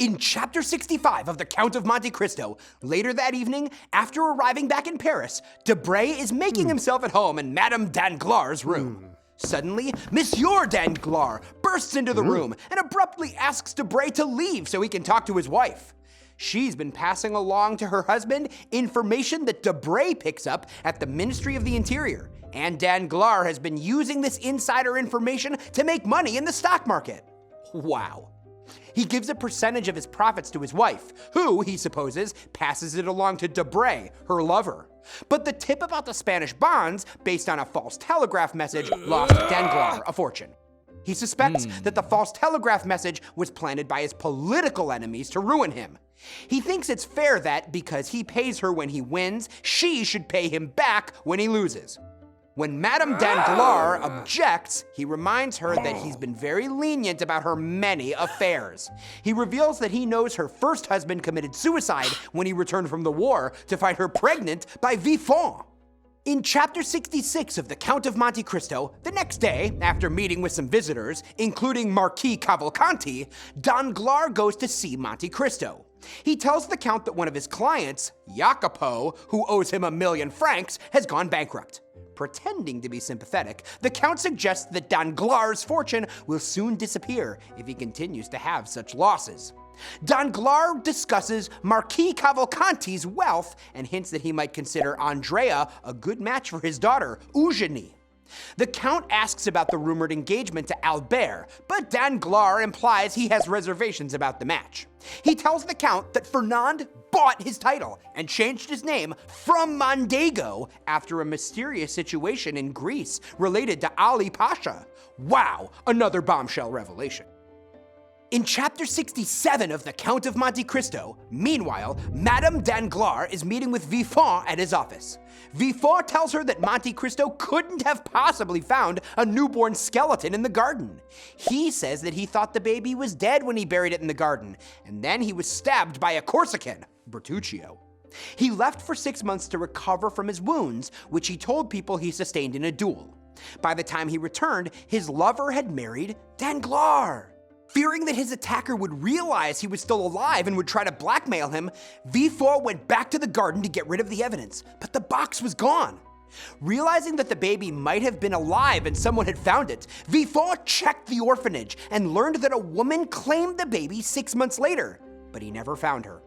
In Chapter 65 of the Count of Monte Cristo, later that evening, after arriving back in Paris, Debray is making himself at home in Madame Danglars' room. Suddenly, Monsieur Danglars bursts into the room and abruptly asks Debray to leave so he can talk to his wife. She's been passing along to her husband information that Debray picks up at the Ministry of the Interior, and Danglars has been using this insider information to make money in the stock market. Wow. He gives a percentage of his profits to his wife, who, he supposes, passes it along to Debray, her lover. But the tip about the Spanish bonds, based on a false telegraph message, lost Danglars a fortune. He suspects that the false telegraph message was planted by his political enemies to ruin him. He thinks it's fair that, because he pays her when he wins, she should pay him back when he loses. When Madame Danglars objects, he reminds her that he's been very lenient about her many affairs. He reveals that he knows her first husband committed suicide when he returned from the war to find her pregnant by Villefort. In Chapter 66 of the Count of Monte Cristo, the next day, after meeting with some visitors, including Marquis Cavalcanti, Danglars goes to see Monte Cristo. He tells the Count that one of his clients, Jacopo, who owes him 1,000,000 francs, has gone bankrupt. Pretending to be sympathetic, the Count suggests that Danglars' fortune will soon disappear if he continues to have such losses. Danglars discusses Marquis Cavalcanti's wealth and hints that he might consider Andrea a good match for his daughter, Eugenie. The Count asks about the rumored engagement to Albert, but Danglars implies he has reservations about the match. He tells the Count that Fernand bought his title and changed his name from Mondego after a mysterious situation in Greece related to Ali Pasha. Wow, another bombshell revelation. In Chapter 67 of the Count of Monte Cristo, meanwhile, Madame Danglars is meeting with Villefort at his office. Villefort tells her that Monte Cristo couldn't have possibly found a newborn skeleton in the garden. He says that he thought the baby was dead when he buried it in the garden, and then he was stabbed by a Corsican, Bertuccio. He left for 6 months to recover from his wounds, which he told people he sustained in a duel. By the time he returned, his lover had married Danglars. Fearing that his attacker would realize he was still alive and would try to blackmail him, Villefort went back to the garden to get rid of the evidence, but the box was gone. Realizing that the baby might have been alive and someone had found it, Villefort checked the orphanage and learned that a woman claimed the baby 6 months later, but he never found her.